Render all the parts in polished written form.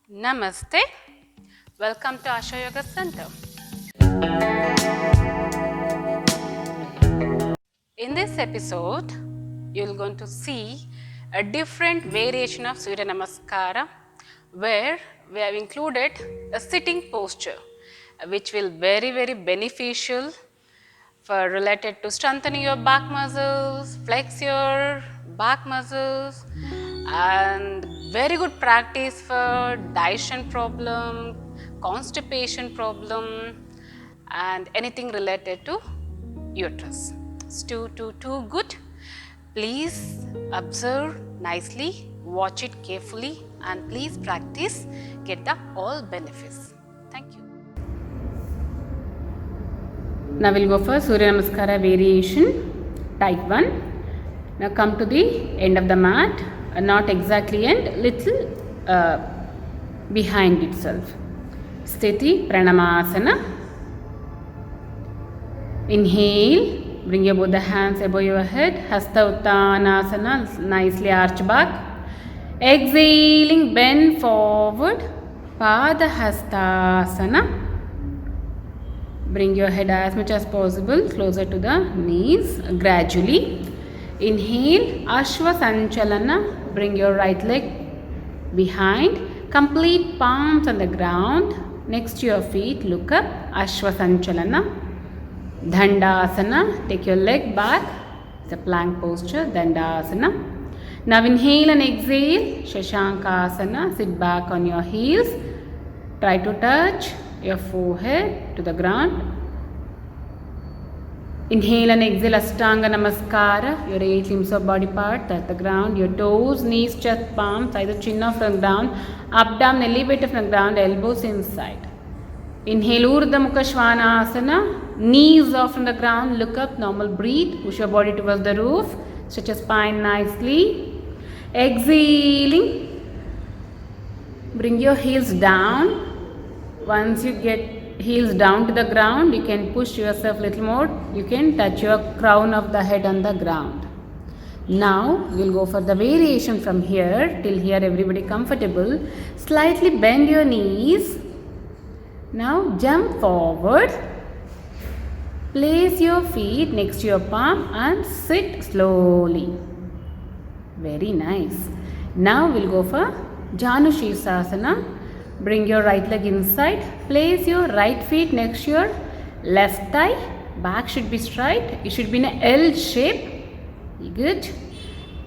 Namaste. Welcome to Asha Yoga Center. In this episode, you're going to see a different variation of Surya Namaskara where we have included a sitting posture which will very beneficial for related to strengthening your back muscles, flex your back muscles, and very good practice for digestion problem, constipation problem, and anything related to uterus. It's too good. Please observe nicely, watch it carefully, and please practice, get the all benefits. Thank you. Now we'll go for Surya Namaskara variation type 1. Now come to the end of the mat, not exactly end, little behind itself. Sthiti Pranamasana. Inhale, bring your both the hands above your head. Hasta Uttanasana, nicely arch back. Exhaling, bend forward. Pada Hastasana. Bring your head as much as possible closer to the knees gradually. Inhale, Ashwa Sanchalana. Bring your right leg behind. Complete palms on the ground. Next to your feet, look up. Ashwa Sanchalana. Dandasana. Take your leg back. It's a plank posture. Dandasana. Now inhale and exhale. Shashankasana. Sit back on your heels. Try to touch your forehead to the ground. Inhale and exhale Ashtanga Namaskara. Your 8 limbs of body part touch the ground. Your toes, knees, chest, palms, either chin off from the ground, abdomen elevated from the ground, elbows inside. Inhale Urdhva Mukha Svanasana. Knees off from the ground, look up, normal breathe. Push your body towards the roof. Stretch your spine nicely. Exhaling. Bring your heels down. Once you get heels down to the ground, you can push yourself a little more. You can touch your crown of the head on the ground. Now, we'll go for the variation from here till here, everybody comfortable. Slightly bend your knees. Now, jump forward. Place your feet next to your palm and sit slowly. Very nice. Now, we'll go for Janu Shirsasana. Bring your right leg inside. Place your right feet next to your left thigh. Back should be straight. It should be in an L shape. Good.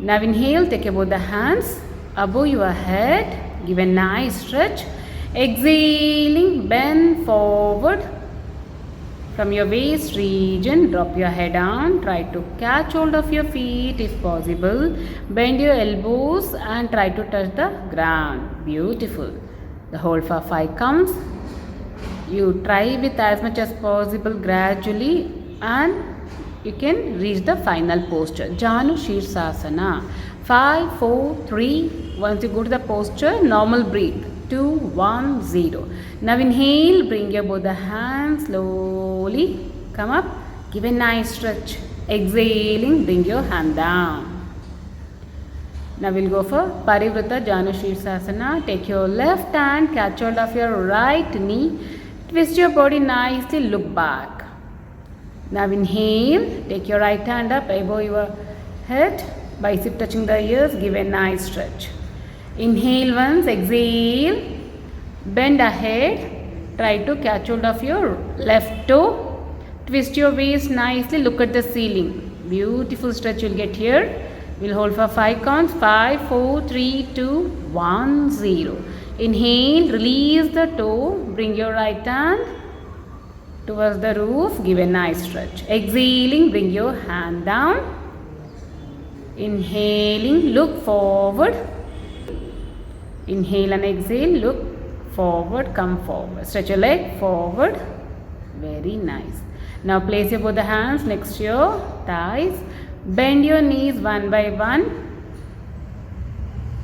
Now inhale. Take both the hands above your head. Give a nice stretch. Exhaling. Bend forward. From your waist region, drop your head down. Try to catch hold of your feet if possible. Bend your elbows and try to touch the ground. Beautiful. The hold for 5 counts. You try with as much as possible gradually and you can reach the final posture. Janu Shirsasana. 5, 4, 3. Once you go to the posture, normal breathe. 2, 1, 0. Now inhale, bring your both the hands slowly. Come up. Give a nice stretch. Exhaling, bring your hand down. Now we'll go for Parivrata Janu Shirsasana. Take your left hand, catch hold of your right knee. Twist your body nicely, look back. Now inhale, take your right hand up above your head, bicep touching the ears, give a nice stretch. Inhale once, exhale, bend ahead, try to catch hold of your left toe, twist your waist nicely, look at the ceiling. Beautiful stretch you'll get here. We'll hold for 5 counts. 5, 4, 3, 2, 1, 0. Inhale, release the toe, bring your right hand towards the roof, give a nice stretch. Exhaling, bring your hand down. Inhaling, look forward. Inhale and exhale, look forward, come forward. Stretch your leg forward. Very nice. Now place your both the hands next to your thighs. Bend your knees one by one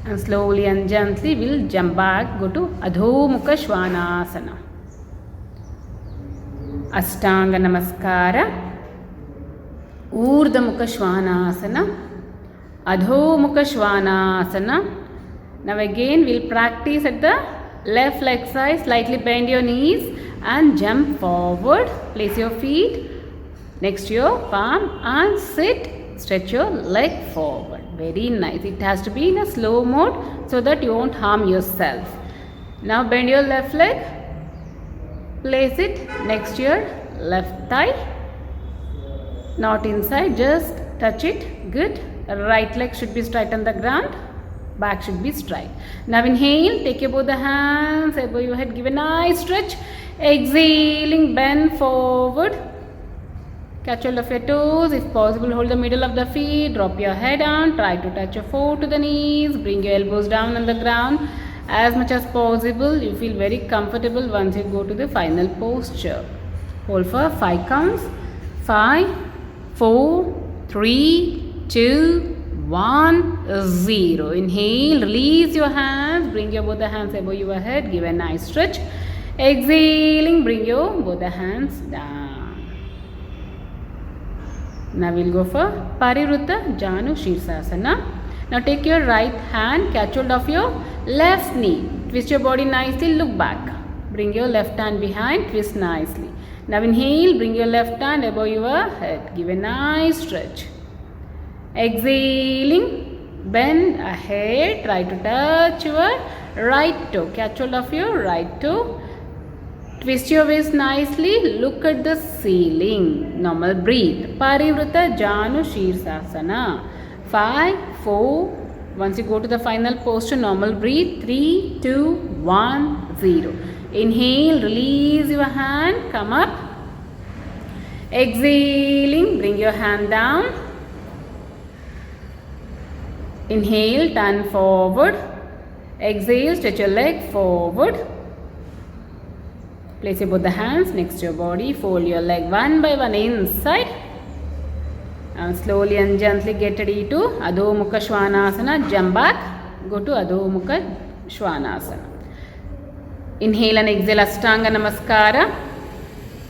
and slowly and gently we'll jump back. Go to Adho Mukha Svanasana. Ashtanga Namaskara. Urdhva Mukha Svanasana. Adho Mukha Svanasana. Now again we'll practice at the left leg side, slightly bend your knees and jump forward. Place your feet next to your palm and sit. Stretch your leg forward. Very nice. It has to be in a slow mode so that you won't harm yourself. Now bend your left leg. Place it next to your left thigh. Not inside, just touch it. Good. Right leg should be straight on the ground. Back should be straight. Now inhale, take your both the hands above your head, give a nice stretch. Exhaling, bend forward. Catch hold of your toes. If possible, hold the middle of the feet. Drop your head down. Try to touch your foot to the knees. Bring your elbows down on the ground as much as possible. You feel very comfortable once you go to the final posture. Hold for 5 counts. 5, 4, 3, 2, 1, 0. Inhale, release your hands. Bring your both the hands above your head. Give a nice stretch. Exhaling, bring your both the hands down. Now we'll go for Parivrtta Janu Shirsasana. Now take your right hand, catch hold of your left knee. Twist your body nicely, look back. Bring your left hand behind, twist nicely. Now inhale, bring your left hand above your head. Give a nice stretch. Exhaling, bend ahead. Try to touch your right toe. Catch hold of your right toe. Twist your waist nicely. Look at the ceiling. Normal breathe. Parivrtta Janu Shirsasana. 5, 4. Once you go to the final posture, normal breathe. 3, 2, 1, 0. Inhale, release your hand. Come up. Exhaling, bring your hand down. Inhale, turn forward. Exhale, stretch your leg forward. Place your both the hands next to your body. Fold your leg one by one inside. And slowly and gently get ready to Adho Mukha Svanasana. Jump back. Go to Adho Mukha Svanasana. Inhale and exhale Ashtanga Namaskara.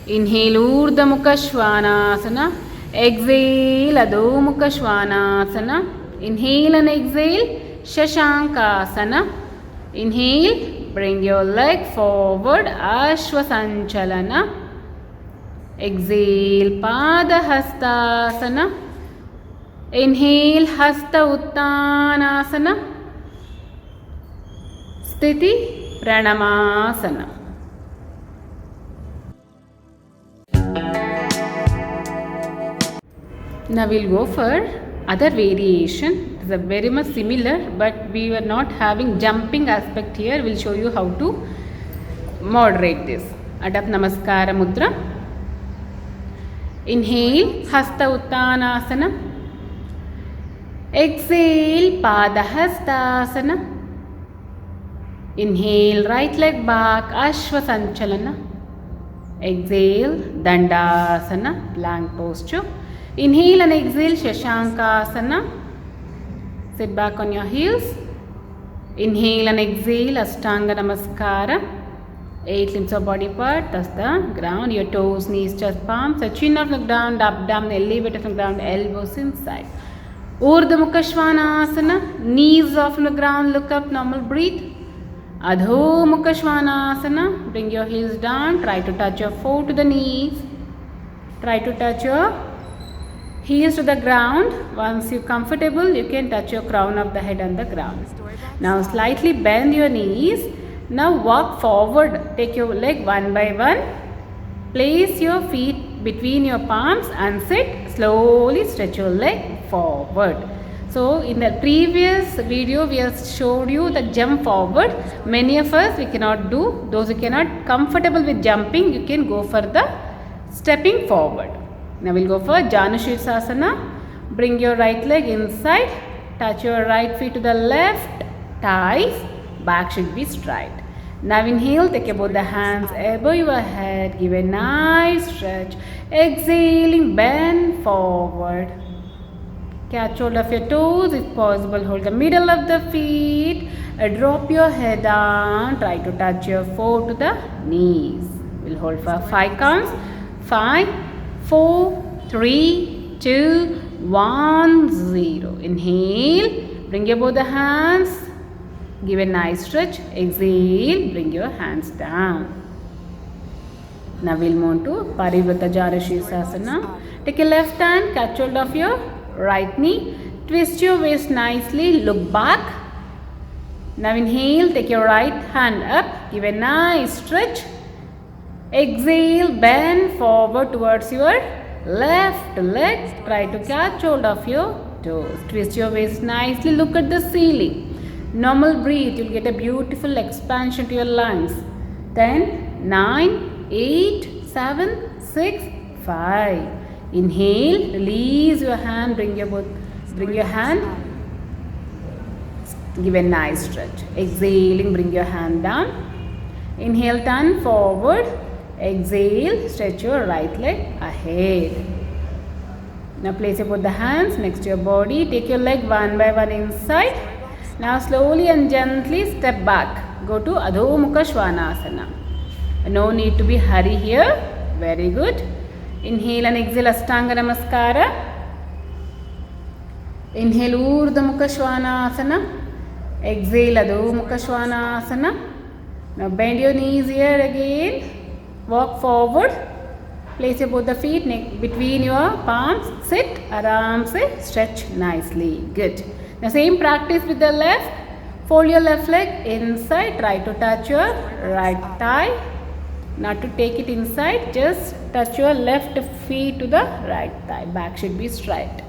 Inhale Urdhva Mukha Svanasana. Exhale Adho Mukha Svanasana. Inhale and exhale Shashankasana. Inhale. Bring your leg forward, Ashwasanchalana. Exhale, Padahastasana. Inhale, Hasta Uttanasana. Sthiti Pranamasana. Now we'll go for other variation. It's a very much similar, but we were not having jumping aspect here. We'll show you how to moderate this. Adap Namaskara Mudra. Inhale, Hasta Uttanasana. Exhale, Padahastasana. Inhale, right leg back, Ashwasanchalana. Exhale, Dandasana, plank posture. Inhale and exhale, Shashankasana. Sit back on your heels. Inhale and exhale, Ashtanga Namaskara. 8 limbs of body part, touch the ground. Your toes, knees, chest, palms. So chin off the ground, abdomen elevated from the ground, elbows inside. Urdhva Mukha Svanasana. Knees off from the ground, look up, normal breathe. Adho Mukha Svanasana. Bring your heels down. Try to touch your foot to the knees. Try to touch your heels to the ground. Once you're comfortable, you can touch your crown of the head on the ground. Now slightly bend your knees. Now walk forward. Take your leg one by one. Place your feet between your palms and sit. Slowly stretch your leg forward. So in the previous video, we have showed you the jump forward. Many of us, we cannot do. Those who cannot comfortable with jumping, you can go for the stepping forward. Now we'll go for Janu Shirsasana. Bring your right leg inside. Touch your right feet to the left thighs. Back should be straight. Now inhale, take both the hands above your head. Give a nice stretch. Exhaling, bend forward. Catch hold of your toes if possible. Hold the middle of the feet. Drop your head down. Try to touch your foot to the knees. We'll hold for 5 counts. 5, 4, 3, 2, 1, 0. Inhale. Bring your both the hands Give a nice stretch. Exhale, bring your hands down. Now we'll move to Parivrata Janushirasana. Take your left hand, catch hold of your right knee. Twist your waist nicely, look back. Now inhale, take your right hand up, give a nice stretch. Exhale, bend forward towards your left leg. Try to catch hold of your toes. Twist your waist nicely, look at the ceiling. Normal breathe, you'll get a beautiful expansion to your lungs. 10, 9, 8, 7, 6, 5. Inhale, release your hand, bring your hand. Give a nice stretch. Exhaling, bring your hand down. Inhale, turn forward. Exhale, stretch your right leg ahead. Now place both the hands next to your body. Take your leg one by one inside. Now slowly and gently step back. Go to Adho Mukha Svanasana. No need to be hurry here. Very good. Inhale and exhale Ashtanga Namaskara. Inhale Urdhva Mukha Svanasana. Exhale Adho Mukha Svanasana. Now bend your knees here again. Walk forward. Place both the feet between your palms. Sit. Aram se stretch nicely. Good. Now same practice with the left. Fold your left leg inside. Try to touch your right thigh. Not to take it inside. Just touch your left feet to the right thigh. Back should be straight.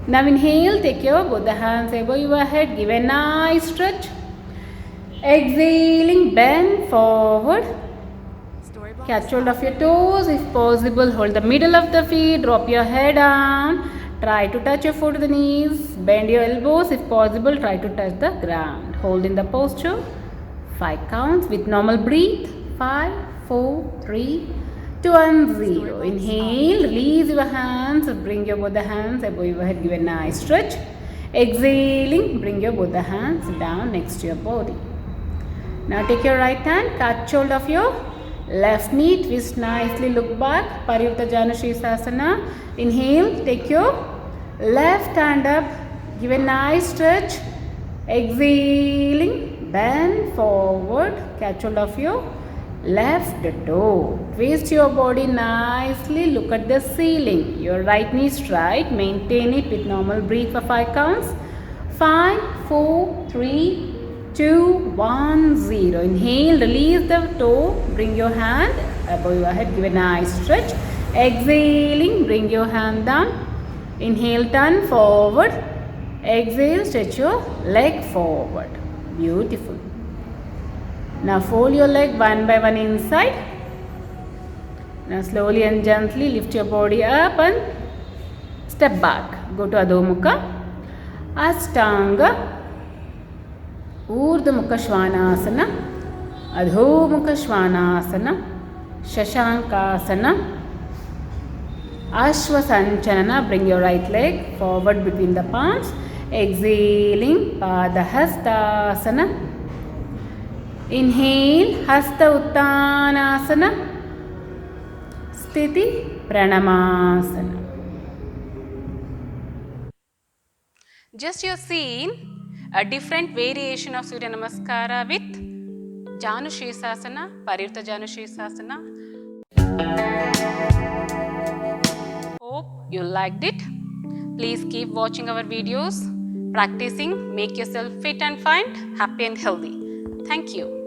Now inhale. Take your both the hands above your head. Give a nice stretch. Exhaling. Bend forward. Catch hold of your toes if possible. Hold the middle of the feet. Drop your head down. Try to touch your foot to the knees. Bend your elbows if possible. Try to touch the ground. Hold in the posture. 5 counts with normal breathe. 5, 4, 3, 2 and 0. Inhale. Release your hands. Bring your both the hands above your head. Give a nice stretch. Exhaling. Bring your both the hands down next to your body. Now take your right hand. Catch hold of your left knee, twist nicely, look back. Parivrata Janushirasana. Inhale, take your left hand up, give a nice stretch. Exhaling, bend forward, catch hold of your left toe. Twist your body nicely, look at the ceiling. Your right knee straight, maintain it with normal breathe for 5 counts. 5, 4, 3, 2, 1, 0. Inhale, release the toe, bring your hand above your head, give a nice stretch. Exhaling, bring your hand down. Inhale, turn forward. Exhale, stretch your leg forward. Beautiful. Now fold your leg one by one inside. Now slowly and gently lift your body up and step back. Go to Adho Mukha, Ashtanga, Urdhva Mukha Svanasana, Adho Mukha Svanasana, Shashankasana, Ashwasanchalana. Bring your right leg forward between the palms. Exhaling, Padahastasana. Inhale, Hasta Uttanasana, Sthiti Pranamasana. Just you have seen a different variation of Surya Namaskara with Janushirasana, Parivrata Janushirasana. Hope you liked it. Please keep watching our videos, practicing, make yourself fit and fine, happy and healthy. Thank you.